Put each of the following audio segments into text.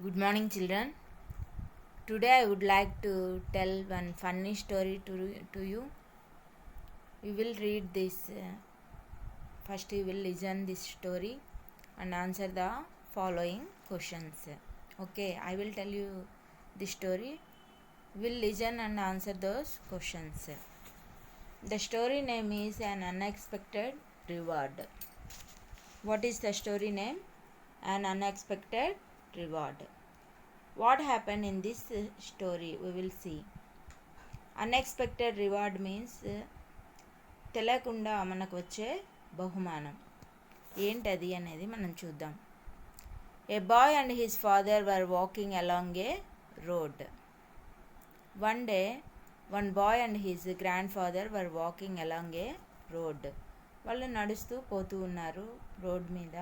Good morning, children. Today I would like to tell one funny story to you. We will read this. First, you will listen this story and answer the following questions. Okay, I will tell you the story. Will listen and answer those questions. The story name is An Unexpected Reward. What is the story name? An Unexpected Reward. What happened in this story? We will see. Unexpected reward means తెలియకుండా మనకు వచ్చే బహుమానం ఏంటది అనేది మనం చూద్దాం. A boy and his father were walking along a road. One day one boy and his grand father were walking along a road. వాళ్ళు నడుస్తూ పోతూ ఉన్నారు రోడ్ మీద.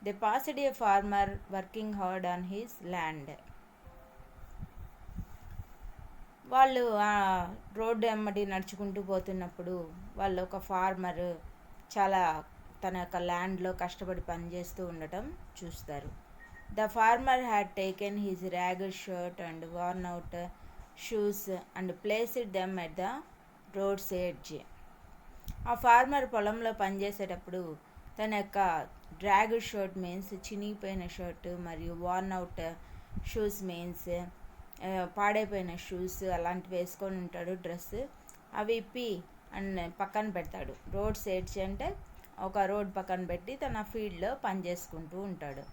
They passed a farmer working hard on his land. వాళ్ళు ఆ road ఎమ్మటి నడుచుకుంటూ పోతున్నప్పుడు వాళ్ళు ఒక ఫార్మర్ చాలా తన యొక్క ల్యాండ్లో కష్టపడి పనిచేస్తూ ఉండటం చూస్తారు. The farmer had taken his ragged shirt and worn out shoes and placed them at the road's edge. ఆ ఫార్మర్ పొలంలో పనిచేసేటప్పుడు తన యొక్క డ్రాగడ్ షర్ట్ మీన్స్ చినిగిపోయిన షర్ట్ మరియు వార్న్ అవుట్ షూస్ మీన్స్ పాడైపోయిన షూస్ అలాంటివి వేసుకొని ఉంటాడు డ్రెస్. అవి ఇప్పి అండ్ పక్కన పెడతాడు. రోడ్ సైడ్స్ అంటే ఒక రోడ్ పక్కన పెట్టి తన ఫీల్డ్లో పని చేసుకుంటూ ఉంటాడు.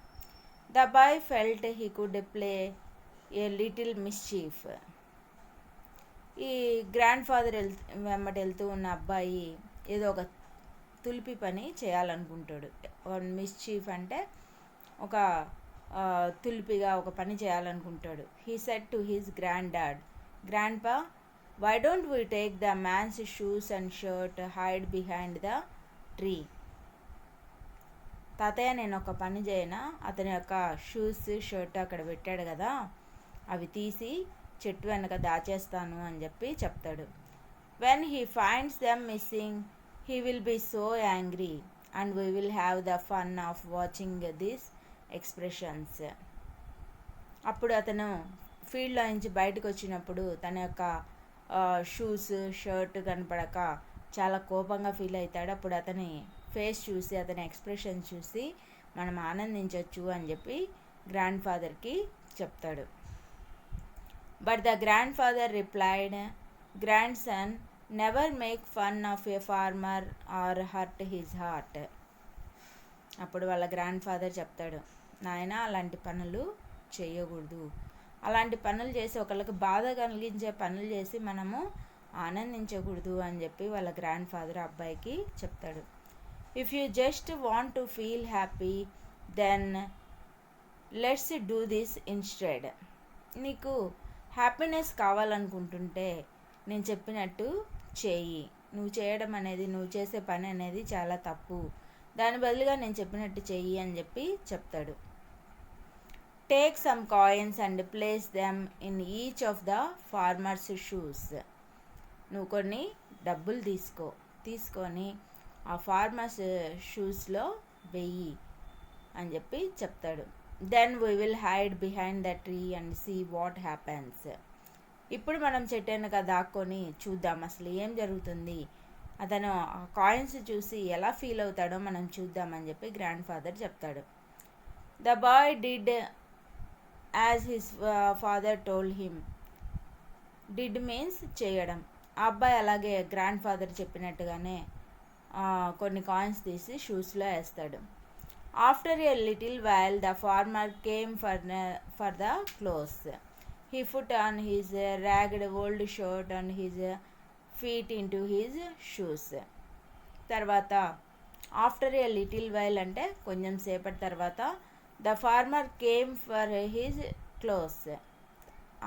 The boy felt he could play a little mischief. ఈ గ్రాండ్ ఫాదర్ వెంబడి వెళ్తూ ఉన్న అబ్బాయి ఏదో ఒక తులిపి పని చేయాలనుకుంటాడు. మిస్చీఫ్ అంటే ఒక తులిపిగా ఒక పని చేయాలనుకుంటాడు. He said to his grand dad, grand pa, why don't we take the man's shoes and shirt hide behind the tree. తాతయ్య, నేను ఒక పని చేయనా, అతని యొక్క షూస్ షర్ట్ అక్కడ పెట్టాడు కదా, అవి తీసి చెట్టు వెనక దాచేస్తాను అని చెప్పి చెప్తాడు. When he finds them missing he will be so angry and we will have the fun of watching this expressions. అప్పుడు అతను ఫీల్డ్లో నుంచి బయటకు వచ్చినప్పుడు తన యొక్క షూస్ షర్ట్ కనపడక చాలా కోపంగా ఫీల్ అవుతాడు. అప్పుడు అతని ఫేస్ చూసి అతని ఎక్స్ప్రెషన్ చూసి మనం ఆనందించవచ్చు అని చెప్పి గ్రాండ్ ఫాదర్కి చెప్తాడు. But the grandfather replied, grandson, never make fun of a farmer or hurt his heart. అప్పుడు వాళ్ళ గ్రాండ్ ఫాదర్ చెప్తాడు, నాయన అలాంటి పనులు చేయకూడదు. అలాంటి పనులు చేసి ఒకళ్ళకి బాధ కలిగించే పనులు చేసి మనము ఆనందించకూడదు అని చెప్పి వాళ్ళ గ్రాండ్ ఫాదర్ అబ్బాయికి చెప్తాడు. If you just want to feel happy then let's do this instead. నీకు హ్యాపీనెస్ కావాలనుకుంటుంటే నేను చెప్పినట్టు చేయి. నువ్వు చేయడం అనేది, నువ్వు చేసే పని అనేది చాలా తప్పు. దాని బదులుగా నేను చెప్పినట్టు చెయ్యి అని చెప్పి చెప్తాడు. Take some coins and place them in each of the farmers shoes. నువ్వు కొన్ని డబ్బులు తీసుకొని ఆ ఫార్మర్స్ షూస్లో వెయ్యి అని చెప్పి చెప్తాడు. Then we will hide behind the tree and see what happens. ఇప్పుడు మనం చెట్టు వెనక దాక్కొని చూద్దాం అసలు ఏం జరుగుతుంది, అతను ఆ కాయిన్స్ చూసి ఎలా ఫీల్ అవుతాడో మనం చూద్దామని చెప్పి గ్రాండ్ ఫాదర్ చెప్తాడు. The boy did as his father told him. Did means చేయడం. ఆ అబ్బాయి అలాగే గ్రాండ్ ఫాదర్ చెప్పినట్టుగానే కొన్ని కాయిన్స్ తీసి షూస్లో వేస్తాడు. After a little while the farmer came for the clothes. He put on his ragged old shirt and his feet into his shoes. తర్వాత ఆఫ్టర్ ఏ లిటిల్ వైల్ అంటే కొంచెం సేపటి తర్వాత the farmer came for his clothes.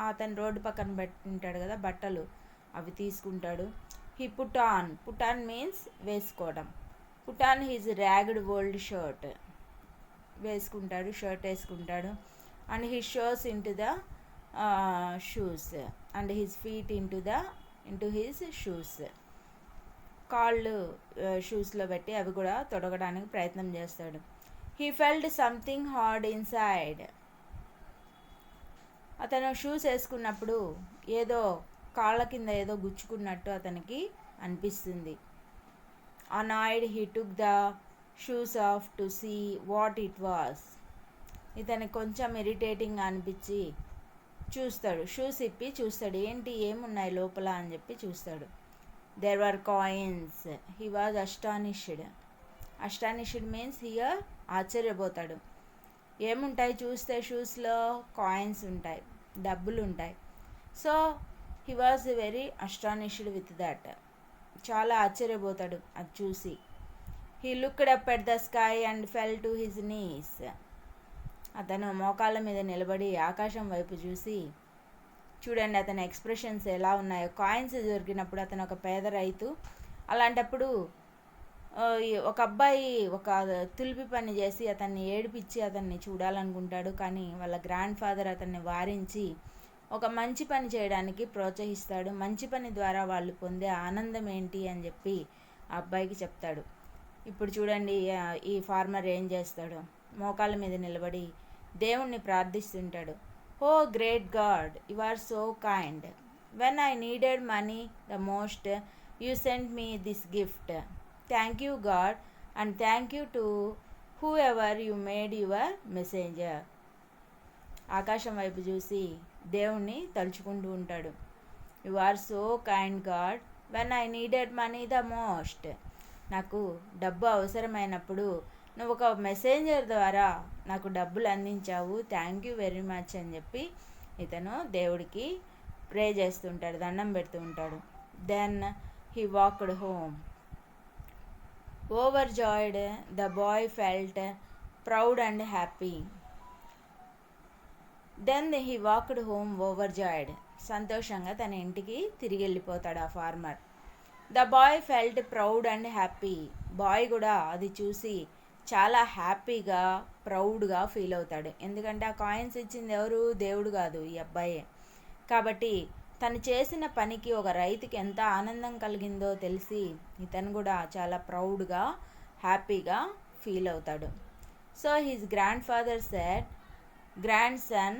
అతను road పక్కన పెట్టింటాడు కదా బట్టలు, అవి తీసుకుంటాడు. హీ పుట్ ఆన్ మీన్స్ వేసుకోవడం. Put on his ragged old shirt వేసుకుంటాడు, షర్ట్ వేసుకుంటాడు. And his shoes into the shoes and his feet into his shoes. కాళ్ళు షూస్లో పెట్టి అవి కూడా తొడగడానికి ప్రయత్నం చేస్తాడు. He felt something hard inside. అతను షూస్ వేసుకున్నప్పుడు ఏదో కాళ్ళ కింద ఏదో గుచ్చుకున్నట్టు అతనికి అనిపిస్తుంది. Annoyed he took the shoes off to see what it was. ఇతనికి కొంచెం ఇరిటేటింగ్గా అనిపించి చూస్తాడు, షూస్ ఇప్పి చూస్తాడు, ఏంటి ఏమున్నాయి లోపల అని చెప్పి చూస్తాడు. There were coins. He was astonished. Astonished means here ఆశ్చర్యపోతాడు. ఏముంటాయి చూస్తే షూస్లో? కాయిన్స్ ఉంటాయి, డబ్బులు ఉంటాయి. So he was very astonished with that. చాలా ఆశ్చర్యపోతాడు అది చూసి. He looked up at the sky and fell to his knees. అతను మోకాళ్ళ మీద నిలబడి ఆకాశం వైపు చూసి, చూడండి అతని ఎక్స్ప్రెషన్స్ ఎలా ఉన్నాయో. కాయిన్స్ దొరికినప్పుడు అతను ఒక పేద రైతు, అలాంటప్పుడు ఒక అబ్బాయి ఒక తులిపి పని చేసి అతన్ని ఏడిపించి అతన్ని చూడాలనుకుంటాడు. కానీ వాళ్ళ గ్రాండ్ ఫాదర్ అతన్ని వారించి ఒక మంచి పని చేయడానికి ప్రోత్సహిస్తాడు. మంచి పని ద్వారా వాళ్ళు పొందే ఆనందం ఏంటి అని చెప్పి ఆ అబ్బాయికి చెప్తాడు. ఇప్పుడు చూడండి ఈ ఫార్మర్ ఏం చేస్తాడు, మోకాళ్ళ మీద నిలబడి దేవుణ్ణి ప్రార్థిస్తుంటాడు. Oh great God, you are so kind. When I needed money the most you sent me this gift. Thank you God and thank you to whoever you made your messenger. ఆకాశం వైపు చూసి దేవుణ్ణి తలుచుకుంటూ ఉంటాడు. You are so kind God when I needed money the most. నాకు డబ్బు అవసరమైనప్పుడు నువ్వు ఒక మెసెంజర్ ద్వారా నాకు డబ్బులు అందించావు, థ్యాంక్ యూ వెరీ మచ్ అని చెప్పి ఇతను దేవుడికి ప్రే చేస్తుంటాడు, దండం పెడుతూ ఉంటాడు. Then he walked home. Overjoyed the boy felt proud and happy. Then he walked home overjoyed. సంతోషంగా తన ఇంటికి తిరిగి వెళ్ళిపోతాడు ఆ farmer. The boy felt proud and happy. Boy కూడా అది చూసి చాలా హ్యాపీగా ప్రౌడ్గా ఫీల్ అవుతాడు. ఎందుకంటే ఆ కాయిన్స్ ఇచ్చింది ఎవరు? దేవుడు కాదు, ఈ అబ్బాయే. కాబట్టి తను చేసిన పనికి ఒక రైతుకి ఎంత ఆనందం కలిగిందో తెలిసి ఇతను కూడా చాలా ప్రౌడ్గా హ్యాపీగా ఫీల్ అవుతాడు. So his grand father said, grand son,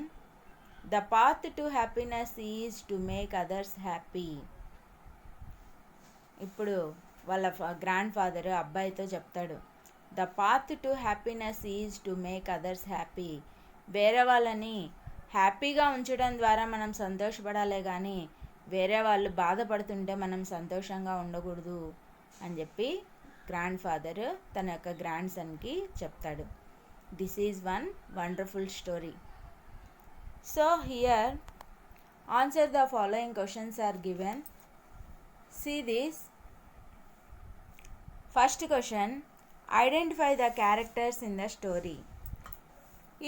the path to happiness is to make others happy. ఇప్పుడు వాళ్ళ గ్రాండ్ ఫాదర్ అబ్బాయితో చెప్తాడు, the path to happiness is to make others happy. వేరే వాళ్ళని హ్యాపీగా ఉంచడం ద్వారా మనం సంతోషపడాలే కానీ వేరే వాళ్ళు బాధపడుతుంటే మనం సంతోషంగా ఉండకూడదు అని చెప్పి గ్రాండ్ ఫాదర్ తన యొక్క గ్రాండ్ సన్కి చెప్తాడు. This is one wonderful story. So here answer the following questions are given. See this. First question, identify the characters in the story.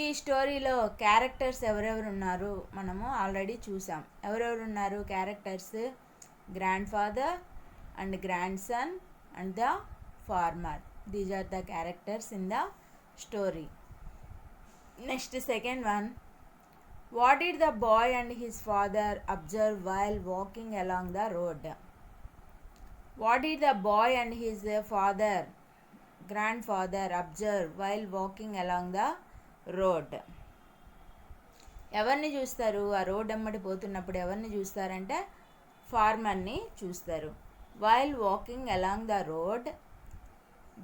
ఈ స్టోరీలో క్యారెక్టర్స్ ఎవరెవరు ఉన్నారు మనము ఆల్రెడీ చూసాం. ఎవరెవరు ఉన్నారు characters? Grandfather and grandson and the farmer. These are the characters in the story. Next second one, what did the boy and his father observe while walking along the road? What did the boy and his father, grandfather, observe while walking along the road? ఎవరిని చూస్తారు? ఆ road ఎమ్మటి పోతున్నప్పుడు ఎవరిని చూస్తారంటే ఫార్మర్ని చూస్తారు. While walking along the road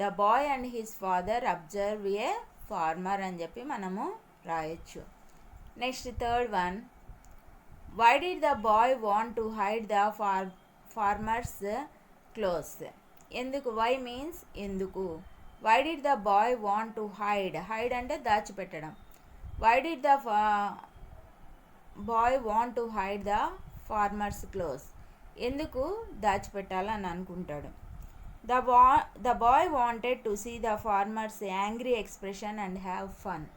the boy and his father observe a farmer అని చెప్పి మనము రాయొచ్చు. Next third one, why did the boy want to hide the farmer's clothes? ఎందుకు? వై మీన్స్ ఎందుకు. Why did the boy want to hide? Hide అంటే దాచిపెట్టడం. Why did the boy want to hide the farmer's clothes? ఎందుకు దాచిపెట్టాలని అనుకుంటాడు. The boy wanted to see the farmer's angry expression and have fun.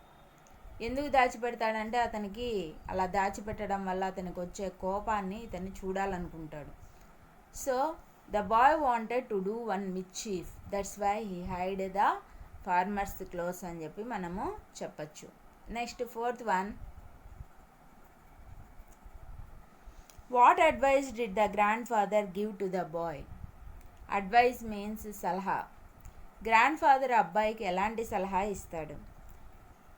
ఎందుకు దాచిపెడతాడంటే అతనికి అలా దాచిపెట్టడం వల్ల అతనికి వచ్చే కోపాన్ని ఇతన్ని చూడాలనుకుంటాడు. So the boy wanted to do one mischief, that's why he hid the farmer's clothes అని చెప్పి మనము చెప్పచ్చు. Next fourth one, what advice did the grand father give to the boy? Advice means సలహా. గ్రాండ్ ఫాదర్ అబ్బాయికి ఎలాంటి సలహా ఇస్తాడు?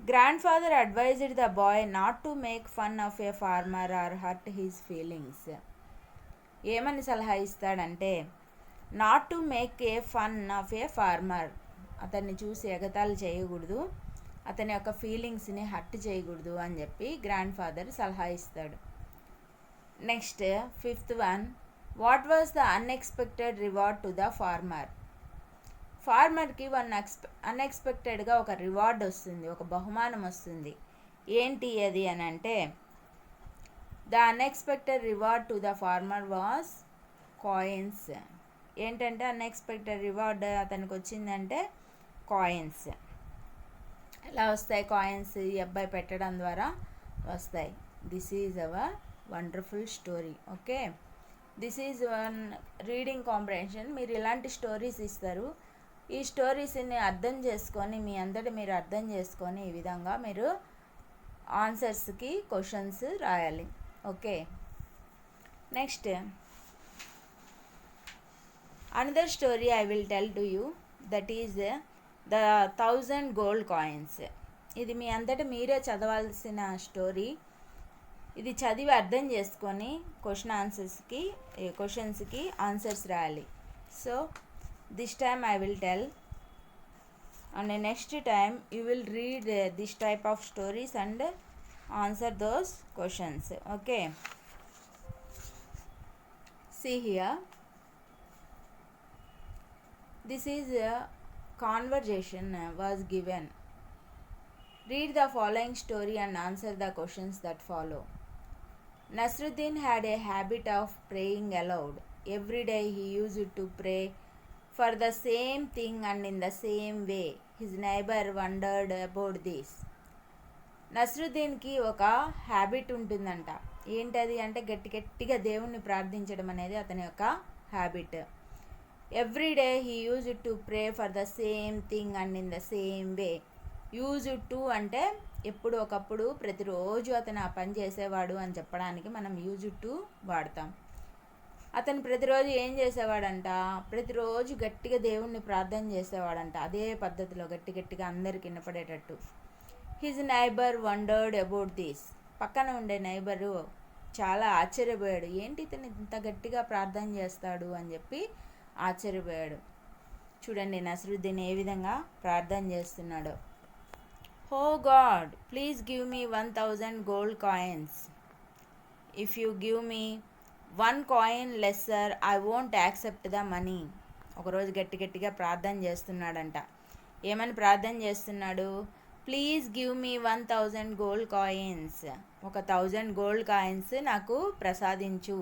Grandfather advised the boy not to make fun of a farmer or hurt his feelings. ఏమని సలహా ఇస్తాడంటే not to make a fun of a farmer, అతన్ని చూసి ఎగతాళి చేయకూడదు, అతని యొక్క ఫీలింగ్స్ని హర్ట్ చేయకూడదు అని చెప్పి గ్రాండ్ ఫాదర్ సలహా ఇస్తాడు. Next 5th one, what was the unexpected reward to the farmer. ఫార్మర్కి అన్ఎక్స్పెక్టెడ్గా ఒక రివార్డ్ వస్తుంది, ఒక బహుమానం వస్తుంది. ఏంటి అది అని అంటే the unexpected reward to the farmer was coins. ఏంటంటే అన్ఎక్స్పెక్టెడ్ రివార్డ్ అతనికి వచ్చిందంటే కాయిన్స్. ఎలా వస్తాయి కాయిన్స్? ఈ అబ్బాయి పెట్టడం ద్వారా వస్తాయి. This is our wonderful story. Okay, this is one reading comprehension. మీరు ఇలాంటి స్టోరీస్ ఇస్తారు, ఈ స్టోరీస్ని అర్థం చేసుకొని మీ అందరి మీరు అర్థం చేసుకొని ఈ విధంగా మీరు ఆన్సర్స్కి క్వశ్చన్స్ రాయాలి. Okay, next another story I will tell to you, that is the 1000 gold coins. ఇది మీ అంతటా మీరే చదవాల్సిన స్టోరీ. ఇది చదివి అర్థం చేసుకొని క్వశ్చన్స్కి ఆన్సర్స్ రాయాలి. So this time I will tell, and next time you will read this type of stories and answer those questions. Okay, see here, this is a conversation was given. Read the following story and answer the questions that follow. Nasruddin had a habit of praying aloud. Every day he used to pray for the same thing and in the same way. His neighbor wondered about this. నస్రుద్దీన్కి ఒక habit ఉంటుందంట. ఏంటది అంటే గట్టిగా దేవుణ్ణి ప్రార్థించడం అనేది అతని యొక్క habit. Every day he use to pray for the same thing and in the same way. Use to అంటే ఎప్పుడు ఒకప్పుడు ప్రతిరోజు అతను ఆ పని చేసేవాడు అని చెప్పడానికి మనం యూజ్ టు వాడతాం. అతను ప్రతిరోజు ఏం చేసేవాడంట, ప్రతిరోజు గట్టిగా దేవుణ్ణి ప్రార్థన చేసేవాడంట, అదే పద్ధతిలో గట్టిగా అందరికి వినపడేటట్టు. His neighbour wondered about this. పక్కన ఉండే నైబరు చాలా ఆశ్చర్యపోయాడు, ఏంటి ఇతను ఇంత గట్టిగా ప్రార్థన చేస్తాడు అని చెప్పి ఆశ్చర్యపోయాడు. చూడండి నస్రుద్దీన్ ఏ విధంగా ప్రార్థన చేస్తున్నాడో. Oh God, please give me 1000 gold coins. If you give me 1 coin lesser I won't accept the money. ఒకరోజు గట్టిగా ప్రార్థన చేస్తున్నాడంట. ఏమని ప్రార్థన చేస్తున్నాడు? Please give me 1000 gold coins. 1000 gold coins నాకు ప్రసాదించు.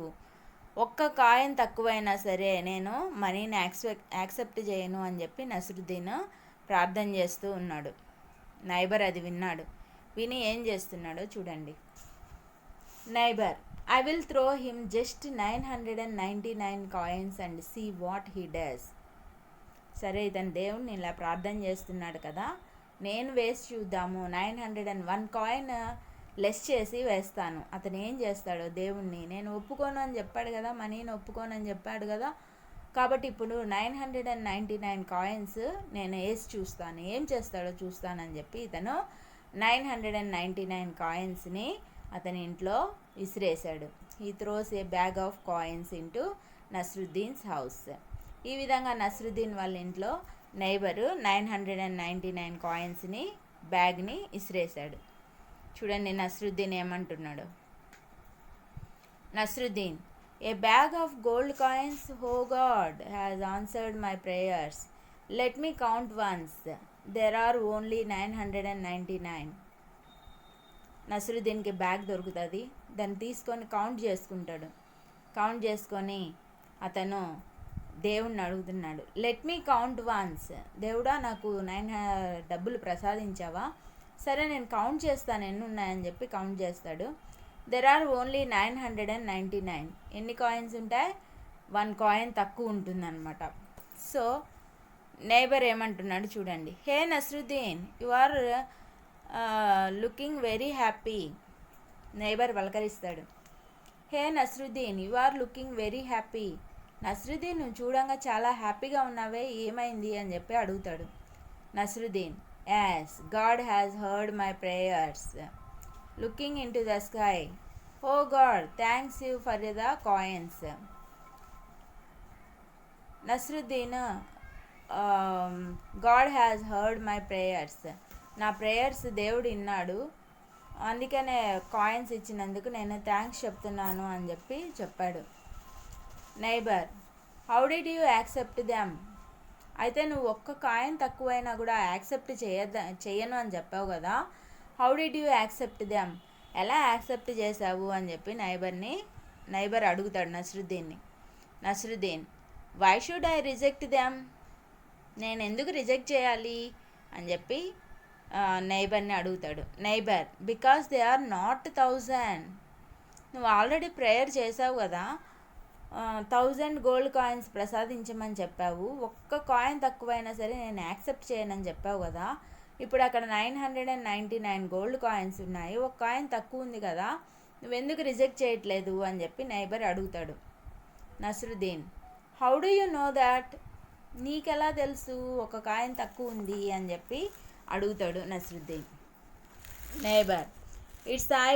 ఒక్క కాయిన్ తక్కువైనా సరే నేను మనీని యాక్సెప్ట్ చేయను అని చెప్పి నస్రుద్దీన్ ప్రార్థన చేస్తూ ఉన్నాడు. నైబర్ అది విన్నాడు. విని ఏం చేస్తున్నాడో చూడండి. Neighbour, I will throw him just 999 coins and see what he does. సరే, ఇతను దేవుణ్ణి ఇలా ప్రార్థన చేస్తున్నాడు కదా, నేను వేసి చూద్దాము. 901 కాయిన్ లెస్ చేసి వేస్తాను, అతను ఏం చేస్తాడో దేవుణ్ణి. నేను ఒప్పుకోను అని చెప్పాడు కదా, మనీని ఒప్పుకోను అని చెప్పాడు కదా, కాబట్టి ఇప్పుడు 999 కాయిన్స్ నేను వేసి చూస్తాను, ఏం చేస్తాడో చూస్తానని చెప్పి ఇతను 999 కాయిన్స్ని అతని ఇంట్లో విసిరేశాడు. He throws a bag of coins into Nasruddin's house. ఈ విధంగా నస్రుద్దీన్ వాళ్ళ ఇంట్లో నైబరు 999 కాయిన్స్ని బ్యాగ్ని విసిరేశాడు. చూడండి నస్రుద్దీన్ ఏమంటున్నాడు. Nasruddin, a bag of gold coins, oh God has answered my prayers. Let me count once, there are only 999. నస్రుద్దీన్కి బ్యాగ్ దొరుకుతుంది, దాన్ని తీసుకొని కౌంట్ చేసుకుంటాడు. కౌంట్ చేసుకొని అతను దేవుణ్ణి అడుగుతున్నాడు. లెట్ మీ కౌంట్ వన్స్, దేవుడా నాకు 9 డబ్బులు ప్రసాదించావా? సరే నేను కౌంట్ చేస్తాను ఎన్ని ఉన్నాయని చెప్పి కౌంట్ చేస్తాడు. There are only 999. ఎన్ని కాయిన్స్ ఉంటాయి? 1 కాయిన్ తక్కువ ఉంటుందన్నమాట. సో నైబర్ ఏమంటున్నాడు చూడండి. Hey Nasruddin, you are looking very happy. Neighbour పలకరిస్తాడు. Hey Nasruddin, you are looking very happy. Nasruddin, నువ్వు చూడంగా చాలా హ్యాపీగా ఉన్నావే, ఏమైంది అని చెప్పి అడుగుతాడు. Nasruddin, Yes, God has heard my prayers. Looking into the sky. Oh God, thanks you for the coins. Nasruddin, God has heard my prayers. నా ప్రేయర్స్ దేవుడు విన్నాడు, అందుకనే కాయిన్స్ ఇచ్చినందుకు నేను థ్యాంక్స్ చెప్తున్నాను అని చెప్పి చెప్పాడు. Neighbour, how did you accept them? అయితే నువ్వు ఒక్క కాయిన్ తక్కువైనా కూడా యాక్సెప్ట్ చేయను అని చెప్పావు కదా, how did you accept them? ఎలా యాక్సెప్ట్ చేసావు అని చెప్పి నైబర్ అడుగుతాడు నస్రుద్దీన్ని. Nasruddin, why should I reject them? నేను ఎందుకు రిజెక్ట్ చేయాలి అని చెప్పి నైబర్ని అడుగుతాడు. Neighbour, because they are not 1000. నువ్వు ఆల్రెడీ ప్రేయర్ చేసావు కదా, 1000 గోల్డ్ కాయిన్స్ ప్రసాదించమని చెప్పావు, ఒక్క కాయిన్ తక్కువైనా సరే నేను యాక్సెప్ట్ చేయనని చెప్పావు కదా, ఇప్పుడు అక్కడ 999 గోల్డ్ కాయిన్స్ ఉన్నాయి, ఒక కాయిన్ తక్కువ ఉంది కదా, నువ్వెందుకు రిజెక్ట్ చేయట్లేదు అని చెప్పి నైబర్ అడుగుతాడు. Nasruddin, how do you know that? నీకెలా తెలుసు ఒక కాయిన్ తక్కువ ఉంది అని చెప్పి అడుగుతాడు Nasruddin. Neighbour, it's I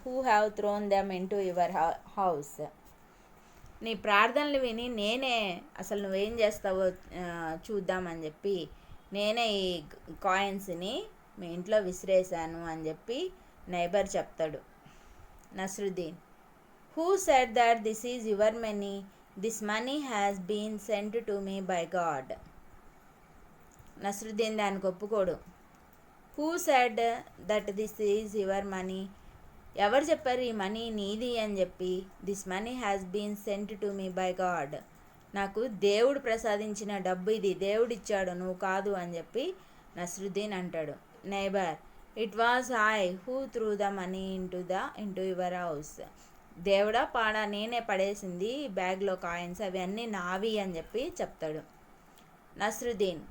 who have throne them in to your house. నీ ప్రార్థనలు విని నేనే అసలు నువ్వేం చేస్తావో చూద్దామని చెప్పి నేనే ఈ కాయిన్స్ని మీ ఇంట్లో విసిరేసాను అని చెప్పి నైబర్ చెప్తాడు. Nasruddin, who said that this is your money? This money has been sent to me by God. Nasruddin దానికి ఒప్పుకోడు. Who said that this is your money? ఎవరు చెప్పారు ఈ మనీ నీది అని చెప్పి? This money has been sent to me by God. నాకు దేవుడు ప్రసాదించిన డబ్బు ఇది, దేవుడిచ్చాడు, నువ్వు కాదు అని చెప్పి నస్రుద్దీన్ అంటాడు. Neighbour, it was I who through the money into your house. దేవుడా పాడా నేనే పడేసింది బ్యాగ్లో కాయిన్స్, అవి అన్నీ నావి అని చెప్పి చెప్తాడు. Nasruddin,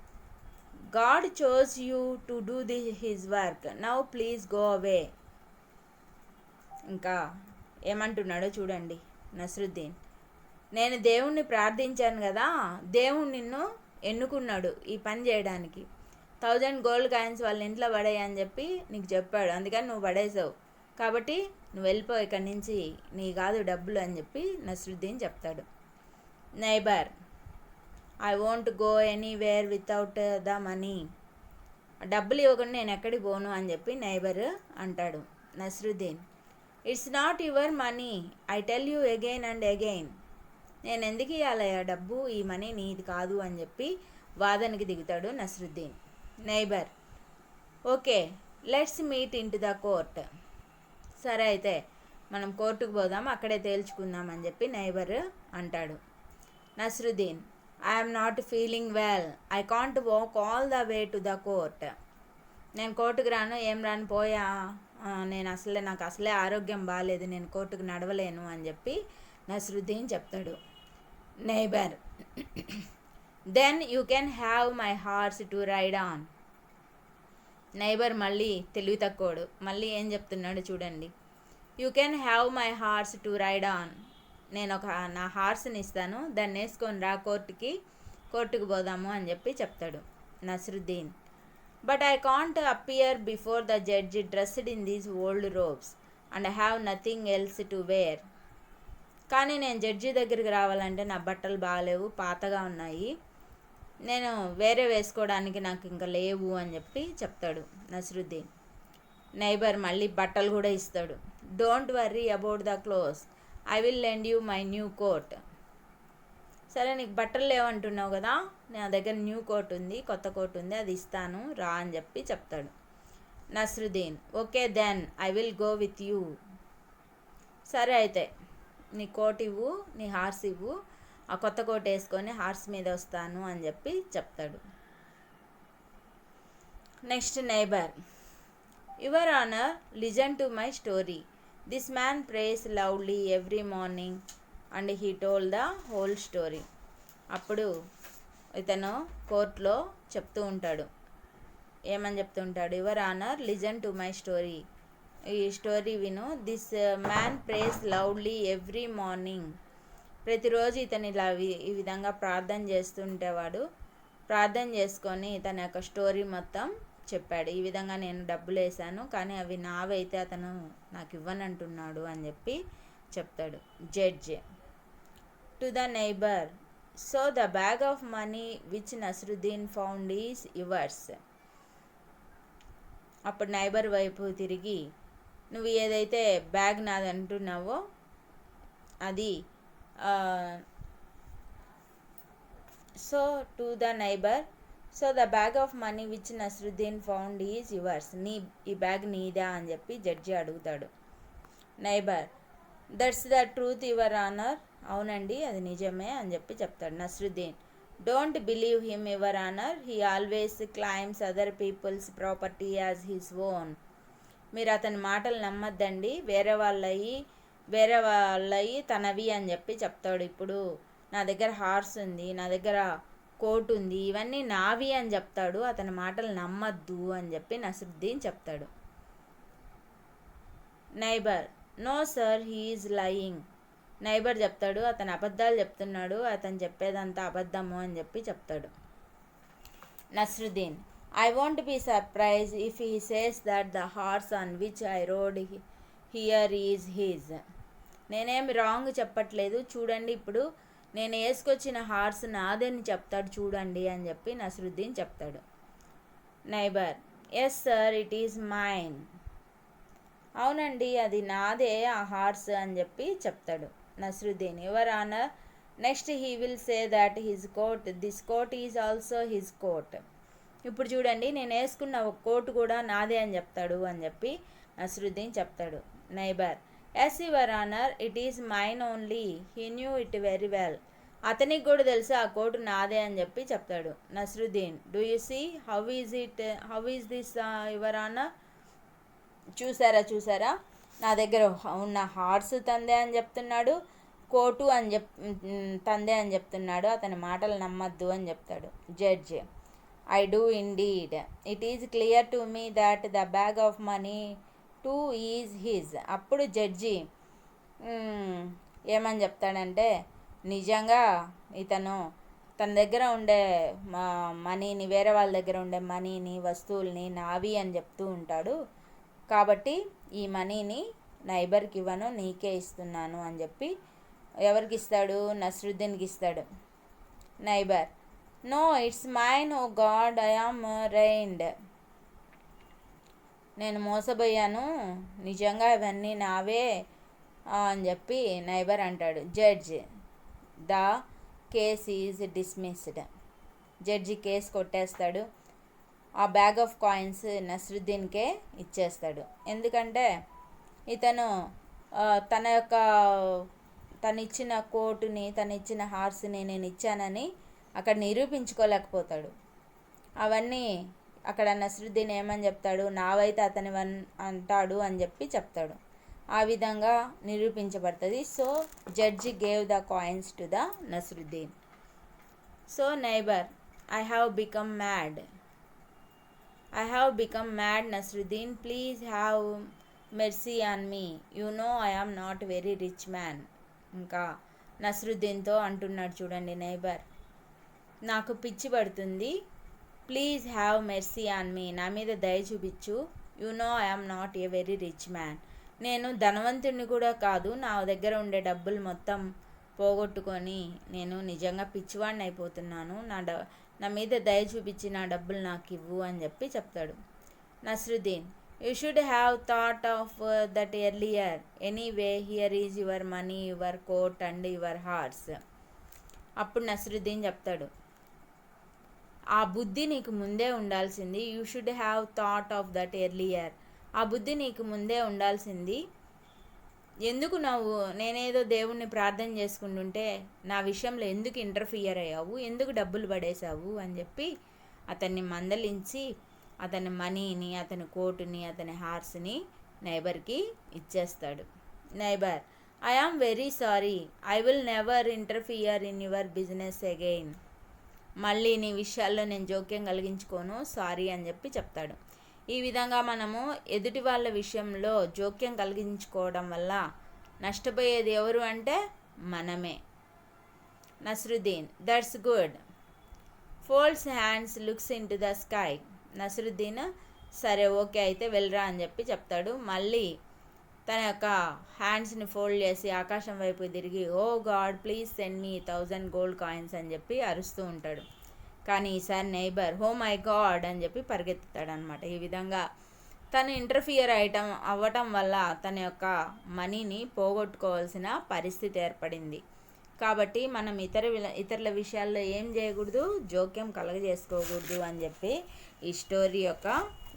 God chose you to do his work, now please go away. ఇంకా ఏమంటున్నాడో చూడండి నస్రుద్దీన్. నేను దేవుణ్ణి ప్రార్థించాను కదా, దేవుడు నిన్ను ఎన్నుకున్నాడు ఈ పని చేయడానికి. 1000 గోల్డ్ కాయిన్స్ వాళ్ళ ఇంట్లో పడేయని చెప్పి నీకు చెప్పాడు, అందుకని నువ్వు పడేసావు, కాబట్టి నువ్వు వెళ్ళిపో ఇక్కడి నుంచి, నీ కాదు డబ్బులు అని చెప్పి నస్రుద్దీన్ చెప్తాడు. Neighbour, I won't go anywhere without the money. డబ్బులు ఇవ్వకుండా నేను ఎక్కడికి పోను అని చెప్పి నైబర్ అంటాడు. Nasruddin, it's not your money, I tell you again and again. నేను ఎందుకు ఇవ్వాలయ్యా డబ్బు, ఈ మనీ నీది కాదు అని చెప్పి వాదనకి దిగుతాడు Nasruddin. Neighbour, okay let's meet in to the court. సరే అయితే మనం కోర్టుకు పోదాం, అక్కడే తేల్చుకుందాం అని చెప్పి నైబర్ అంటాడు. Nasruddin, I'm not feeling well, I can't walk all the way to the court. నేను కోర్టుకు రాను, ఏం రాను, పోయా, నాకు అసలే ఆరోగ్యం బాగాలేదు, నేను కోర్టుకు నడవలేను అని చెప్పి నస్రుద్దీన్ చెప్తాడు. Neighbour, then you can have my horse to ride on. Neighbour మళ్ళీ తెలివి తక్కువడు, మళ్ళీ ఏం చెప్తున్నాడు చూడండి. You can have my horse to ride on. నేను నా హార్స్ని ఇస్తాను, దాన్ని వేసుకొని రా కోర్టుకు పోదాము అని చెప్పి చెప్తాడు Nasruddin. But I can't appear before the judge dressed in these old robes and have nothing else to wear. కానీ నేను జడ్జి దగ్గరికి రావాలంటే నా బట్టలు బాగాలేవు, పాతగా ఉన్నాయి, నేను వేరే వేసుకోవడానికి నాకు ఇంకా లేవు అని చెప్పి చెప్తాడు నస్రుద్దీన్. నైబర్ మళ్ళీ బట్టలు కూడా ఇస్తాడు. Don't worry about the clothes, I will lend you my new coat. సరే నీకు బట్టలు లేవంటున్నావు కదా, నా దగ్గర న్యూ కోట్ ఉంది, కొత్త కోట్ ఉంది, అది ఇస్తాను రా అని చెప్పి చెప్తాడు. Nasruddin, okay then I will go with you. సరే అయితే నీ కోట్ ఇవ్వు, నీ హార్స్ ఇవ్వు, ఆ కొత్త కోట్ వేసుకొని హార్స్ మీద వస్తాను అని చెప్పి చెప్తాడు. Next neighbour, your honour listen to my story. This man prays loudly every morning and he told the whole story. అప్పుడు ఇతను కోర్టులో చెప్తూ ఉంటాడు, ఏమని చెప్తూ ఉంటాడు, your honour listen to my story, ఈ స్టోరీ విను. This man prays loudly every morning. ప్రతిరోజు ఇతను ఇలా ఈ విధంగా ప్రార్థన చేస్తుంటేవాడు. ప్రార్థన చేసుకొని తన యొక్క స్టోరీ మొత్తం చెప్పాడు. ఈ విధంగా నేను డబ్బులు వేసాను, కానీ అవి నావైతే అతను నాకు ఇవ్వనంటున్నాడు అని చెప్పి చెప్తాడు. Judge to the neighbour, so the bag of money which Nasruddin found is yours. అప్పుడు నైబర్ వైపు తిరిగి, నువ్వు ఏదైతే బ్యాగ్ నాది అంటున్నావో అది so to the neighbour, so the bag of money which Nasruddin found is yours. ఈ బ్యాగ్ నీదా అని చెప్పి జడ్జి అడుగుతాడు. Neighbour, that's the truth your honour, అవునండి అది నిజమే అని చెప్పి చెప్తాడు. Nasruddin, don't believe him your honour, he always claims other peoples property as his own. మీరు అతని మాటలు నమ్మద్దండి, వేరే వాళ్ళయి తనవి అని చెప్పి చెప్తాడు. ఇప్పుడు నా దగ్గర హార్స్ ఉంది, నా దగ్గర కోట్ ఉంది, ఇవన్నీ నావి అని చెప్తాడు. అతని మాటలు నమ్మద్దు అని చెప్పి నస్రుద్దీన్ చెప్తాడు. Neighbour, no sir he is lying. Neighbour చెప్తాడు, అతను అబద్ధాలు చెప్తున్నాడు, అతను చెప్పేదంతా అబద్ధము అని చెప్పి చెప్తాడు. Nasruddin, I won't be surprise if he says that the horse on which I rode here is his. నేనేమి రాంగ్ చెప్పట్లేదు, చూడండి ఇప్పుడు నేను వేసుకొచ్చిన హార్స్ నాదని చెప్తాడు చూడండి అని చెప్పి నస్రుద్దీన్ చెప్తాడు. Neighbour, yes sir it is mine. అవునండి అది నాదే ఆ హార్స్ అని చెప్పి చెప్తాడు. Nasruddin, your honour, next he will say that his coat, this coat is also his coat. ఇప్పుడు చూడండి నేను వేసుకున్న ఒక కోట్ కూడా నాదే అని చెప్తాడు అని చెప్పి నస్రుద్దీన్ చెప్తాడు. Neighbour, yes your honour, it is mine only, he knew it very well. అతనికి కూడా తెలుసు ఆ కోటు నాదే అని చెప్పి చెప్తాడు. Nasruddin, do you see how is this your honour. చూసారా నా దగ్గర ఉన్న హార్స్ తందే అని చెప్తున్నాడు, కోటు అని తందే అని చెప్తున్నాడు, అతని మాటలు నమ్మద్దు అని చెప్తాడు. Judge, I do indeed, it is clear to me that the bag of money to is his. అప్పుడు జడ్జి ఏమని చెప్తాడంటే, నిజంగా ఇతను తన దగ్గర ఉండే మనీని, వేరే వాళ్ళ దగ్గర ఉండే మనీని, వస్తువుల్ని నావి అని చెప్తూ ఉంటాడు, కాబట్టి ఈ మనీని నైబర్కి ఇవ్వను, నీకే ఇస్తున్నాను అని చెప్పి ఎవరికి ఇస్తాడు? నస్రుద్దీన్కి ఇస్తాడు. Neighbour, no it's mine, oh God I am ruined. నేను మోసపోయాను, నిజంగా ఇవన్నీ నావే అని చెప్పి నైబర్ అంటాడు. Judge, the case is dismissed. Judge case కొట్టేస్తాడు. ఆ బ్యాగ్ ఆఫ్ కాయిన్స్ నస్రుద్దీన్కే ఇచ్చేస్తాడు. ఎందుకంటే ఇతను తను ఇచ్చిన కోటుని, తను ఇచ్చిన హార్స్ని నేను ఇచ్చానని అక్కడ నిరూపించుకోలేకపోతాడు. అవన్నీ అక్కడ నస్రుద్దీన్ ఏమని చెప్తాడు? నావైతే అతని అంటాడు అని చెప్పి చెప్తాడు. ఆ విధంగా నిరూపించబడుతుంది. So judge gave the coins to the Nasruddin. So neighbour, I have become mad, Nasruddin, please have mercy on me, you know I am not very rich man. ఇంకా నస్రుద్దీన్తో అంటున్నాడు చూడండి నైబర్, నాకు పిచ్చి పడుతుంది, please have mercy on me, నా మీద దయ చూపించు, you know I am not a very rich man, నేను ధనవంతుడిని కూడా కాదు, నా దగ్గర ఉండే డబ్బులు మొత్తం పోగొట్టుకొని నేను నిజంగా పిచ్చివాడిని అయిపోతున్నాను, నా మీద దయ చూపించి నా డబ్బులు నాకు ఇవ్వు అని చెప్పి చెప్తాడు. Nasruddin, you should have thought of that earlier, anyway here is your money, your coat and your horse. అప్పుడు నస్రుద్దీన్ చెప్తాడు, ఆ బుద్ధి నీకు ముందే ఉండాల్సింది, you should have thought of that earlier, ఆ బుద్ధి నీకు ముందే ఉండాల్సింది, ఎందుకు నేనేదో దేవుణ్ణి ప్రార్థన చేసుకుంటుంటే నా విషయంలో ఎందుకు ఇంటర్ఫియర్ అయ్యావు, ఎందుకు డబ్బులు పడేశావు అని చెప్పి అతన్ని మందలించి అతని మనీని, అతని కోటుని, అతని హార్స్ని నైబర్కి ఇచ్చేస్తాడు. Neighbour, I am very sorry, I will never interfere in your business again, మళ్ళీ నీ విషయాల్లో నేను జోక్యం కలిగించుకోను, సారీ అని చెప్పి చెప్తాడు. ఈ విధంగా మనము ఎదుటి వాళ్ళ విషయంలో జోక్యం కలిగించుకోవడం వల్ల నష్టపోయేది ఎవరు అంటే మనమే. Nasruddin, that's good, folds hands looks in to the sky. Nasruddin సరే ఓకే అయితే వెళ్ళరా అని చెప్పి చెప్తాడు. మళ్ళీ తన యొక్క హ్యాండ్స్ని ఫోల్డ్ చేసి ఆకాశం వైపు తిరిగి oh God please send me 1000 gold coins అని చెప్పి అరుస్తూ ఉంటాడు. కానీ ఈసారి నైబర్ హో మై గాడ్ అని చెప్పి పరిగెత్తుతాడు అనమాట. ఈ విధంగా తను ఇంటర్ఫియర్ అవ్వటం వల్ల తన యొక్క మనీని పోగొట్టుకోవాల్సిన పరిస్థితి ఏర్పడింది. కాబట్టి మనం ఇతరుల విషయాల్లో ఏం చేయకూడదు, జోక్యం కలగజేసుకోకూడదు అని చెప్పి ఈ స్టోరీ యొక్క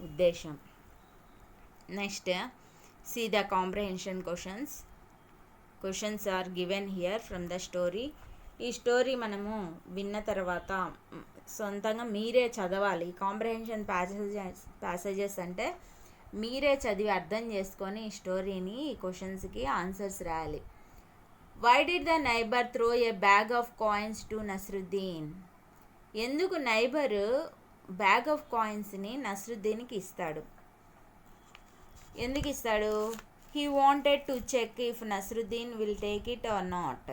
ఉద్దేశం. Next see the comprehension questions are given here from the story. ఈ స్టోరీ మనము విన్న తర్వాత సొంతంగా మీరే చదవాలి. కాంప్రహెన్షన్ ప్యాసేజెస్ అంటే మీరే చదివి అర్థం చేసుకొని ఈ స్టోరీని ఈ క్వశ్చన్స్కి ఆన్సర్స్ రాయాలి. Why did the neighbour throw a bag of coins to Nasruddin? ఎందుకు నైబర్ బ్యాగ్ ఆఫ్ కాయిన్స్ని నసరుద్దీన్కి ఇస్తాడు? ఎందుకు ఇస్తాడు? He wanted to check if Nasruddin will take it or not.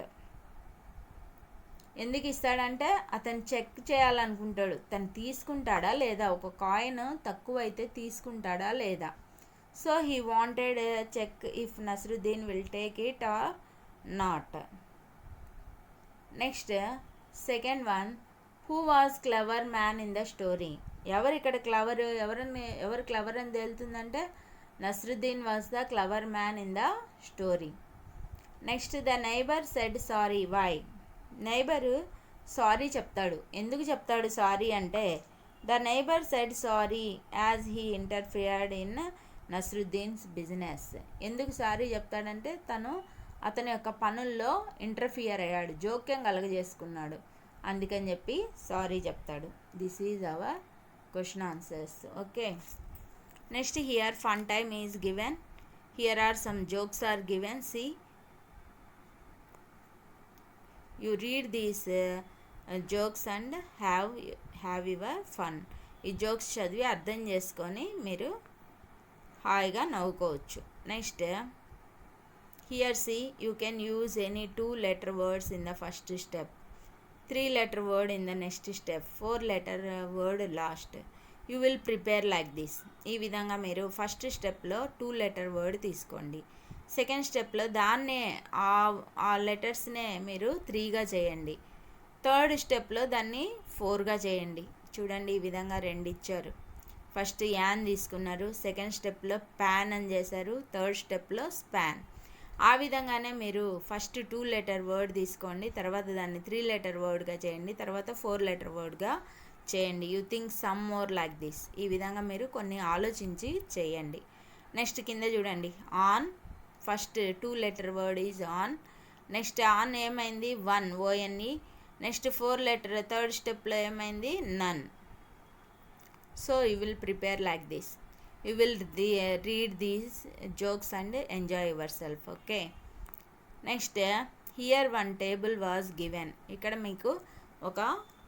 ఎందుకు ఇస్తాడంటే అతను చెక్ చేయాలనుకుంటాడు, తను తీసుకుంటాడా లేదా, ఒక కాయిన్ తక్కువ అయితే తీసుకుంటాడా లేదా. So he wanted check if Nasruddin will take it or not. Next second one, who was clever man in the story? ఎవరు ఇక్కడ క్లవర్, ఎవరు క్లవర్ అని తేలుతుందంటే Nasruddin was the clever man in the story. Next the neighbour said sorry why? Neighbour sorry చెప్తాడు. ఎందుకు చెప్తాడు sorry అంటే the neighbour said sorry as he interfered in Nasruddin's business. ఎందుకు సారీ చెప్తాడంటే తను అతని యొక్క పనుల్లో ఇంటర్ఫియర్ అయ్యాడు, జోక్యం కలగజేసుకున్నాడు, అందుకని చెప్పి సారీ చెప్తాడు. This is our question answers. Okay. Next here fun time is given. Here are some jokes are given. See, you read these jokes and have your fun. ఈ జోక్స్ చదివి అర్థం చేసుకొని మీరు హాయిగా నవ్వుకోవచ్చు. Next here see, you can use any 2-letter words in the first step, 3-letter word in the next step, 4-letter word last. You will prepare like this. ఈ విధంగా మీరు ఫస్ట్ స్టెప్లో 2-letter వర్డ్ తీసుకోండి. సెకండ్ స్టెప్లో దాన్నే ఆ లెటర్స్నే మీరు 3గా చేయండి. థర్డ్ స్టెప్లో దాన్ని 4గా చేయండి. చూడండి ఈ విధంగా 2 ఇచ్చారు. ఫస్ట్ యాన్ తీసుకున్నారు, సెకండ్ స్టెప్లో ప్యాన్ అని చేశారు, థర్డ్ స్టెప్లో స్పాన్. ఆ విధంగానే మీరు ఫస్ట్ 2-letter వర్డ్ తీసుకోండి, తర్వాత దాన్ని 3-letter వర్డ్గా చేయండి, తర్వాత 4-letter వర్డ్గా చేయండి. You think some more like this. ఈ విధంగా మీరు కొన్ని ఆలోచించి చేయండి. నెక్స్ట్ కింద చూడండి, on first 2-letter word is on. Next on ఏమైంది 1 ONE. నెక్స్ట్ 4-letter థర్డ్ స్టెప్లో ఏమైంది none. So you will prepare like this. You will read these jokes and enjoy yourself. Okay. Next here one table was given. ఇక్కడ మీకు ఒక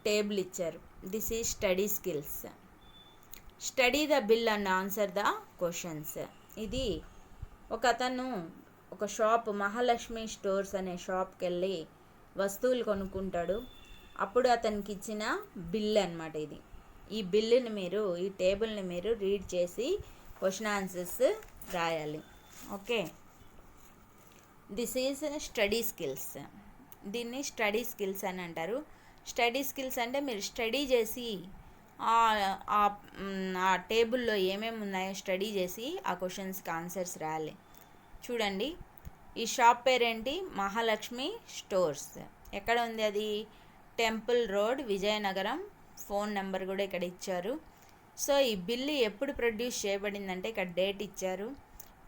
table ఇచ్చారు. This is study skills. Study the bill and answer the questions. ఇది ఒక అతను ఒక shop, Mahalakshmi stores అనే షాప్కి వెళ్ళి వస్తువులు కొనుక్కుంటాడు. అప్పుడు అతనికి ఇచ్చిన బిల్ అన్నమాట ఇది. ఈ బిల్లుని మీరు, ఈ టేబుల్ని మీరు రీడ్ చేసి క్వశ్చన్ ఆన్సర్స్ రాయాలి. Okay. This is study skills. దీన్ని స్టడీ స్కిల్స్ అని అంటారు. స్టడీ స్కిల్స్ అంటే మీరు స్టడీ చేసి ఆ టేబుల్లో ఏమేమి ఉన్నాయో స్టడీ చేసి ఆ క్వశ్చన్స్కి ఆన్సర్స్ రాయాలి. చూడండి ఈ షాప్ పేరేంటి? మహాలక్ష్మి స్టోర్స్. ఎక్కడ ఉంది అది? Temple road, Vizianagaram. Phone number కూడా ఇక్కడ ఇచ్చారు. సో ఈ బిల్లు ఎప్పుడు ప్రొడ్యూస్ చేయబడిందంటే ఇక్కడ డేట్ ఇచ్చారు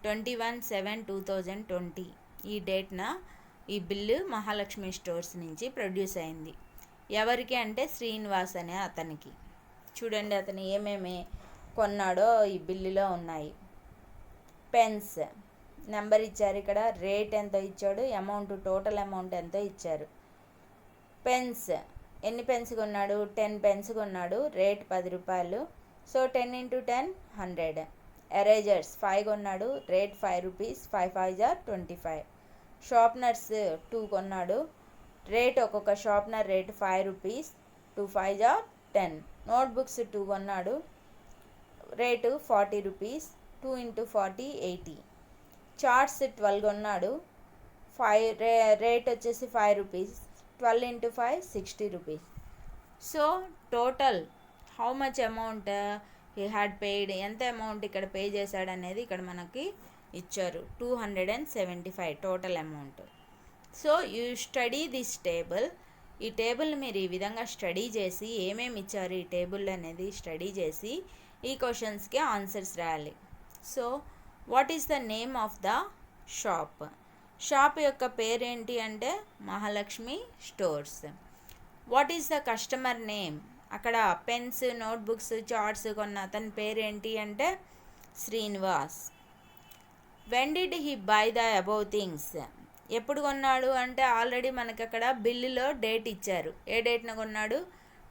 21/7/2020. ఈ డేట్న ఈ బిల్లు మహాలక్ష్మి స్టోర్స్ నుంచి ప్రొడ్యూస్ అయింది. ఎవరికి అంటే శ్రీనివాస్ అనే అతనికి. చూడండి అతను ఏమేమి కొన్నాడో ఈ బిల్లులో ఉన్నాయి. పెన్స్ నెంబర్ ఇచ్చారు, ఇక్కడ రేట్ ఎంతో ఇచ్చాడు, అమౌంట్ టోటల్ అమౌంట్ ఎంతో ఇచ్చారు. పెన్స్ ఎన్ని పెన్స్ కొన్నాడు? 10 పెన్స్ కొన్నాడు, రేట్ 10 రూపాయలు. సో 10 × 10 100. ఎరేజర్స్ 5 కొన్నాడు, రేట్ 5 రూపీస్, 5 5 = 25. షార్ప్నర్స్ 2 కొన్నాడు, రేట్ ఒక్కొక్క షార్ప్నర్ రేట్ 5 రూపీస్, 2 5 = 10. నోట్బుక్స్ 2 కొన్నాడు, రేటు 40 రూపీస్. 2 × 40 80. చార్ట్స్ 12 కొన్నాడు, రేట్ వచ్చేసి 5 rupees. 12 × 5 60 rupees. So total how much amount he had paid, ఎంత అమౌంట్ ఇక్కడ పే చేశాడు అనేది ఇక్కడ మనకి ఇచ్చారు. 275 total amount. So you study this table. ఈ టేబుల్ని మీరు ఈ విధంగా స్టడీ చేసి ఏమేమి ఇచ్చారు ఈ టేబుల్ అనేది స్టడీ చేసి ఈ క్వశ్చన్స్కి ఆన్సర్స్ రాయాలి. So what is the name of the shop? Shop యొక్క పేరేంటి అంటే Mahalakshmi stores. What is the customer name? అక్కడ పెన్స్, నోట్బుక్స్, చార్ట్స్ కొన్న అతని పేరేంటి అంటే Srinivas. When did he buy the above things? ఎప్పుడు కొన్నాడు అంటే ఆల్రెడీ మనకి అక్కడ బిల్లులో డేట్ ఇచ్చారు. ఏ డేట్న కొన్నాడు?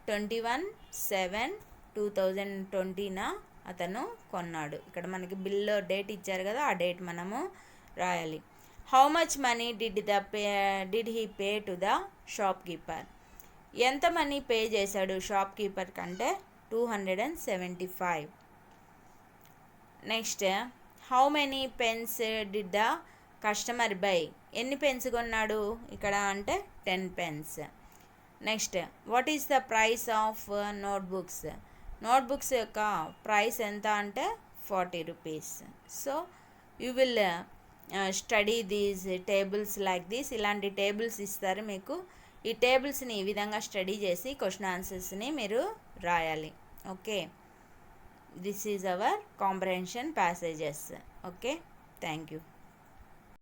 21/7/2020న అతను కొన్నాడు. ఇక్కడ మనకి బిల్లో డేట్ ఇచ్చారు కదా, ఆ డేట్ మనము రాయాలి. How much money did he pay to the shop keeper? ఎంత మనీ పే చేశాడు షాప్ కీపర్ కంటే? 275. Next, how many pens did the customer by? ఎన్ని పెన్స్ కొన్నాడు ఇక్కడ అంటే 10 pens. Next, what is the price of notebooks? Notebooks యొక్క price ఎంత అంటే 40 rupees. So you will study these tables like this. ఇలాంటి టేబుల్స్ ఇస్తారు మీకు. ఈ టేబుల్స్ని ఈ విధంగా స్టడీ చేసి క్వశ్చన్ ఆన్సర్స్ని మీరు రాయాలి. Okay, this is our comprehension passages. Okay, thank you.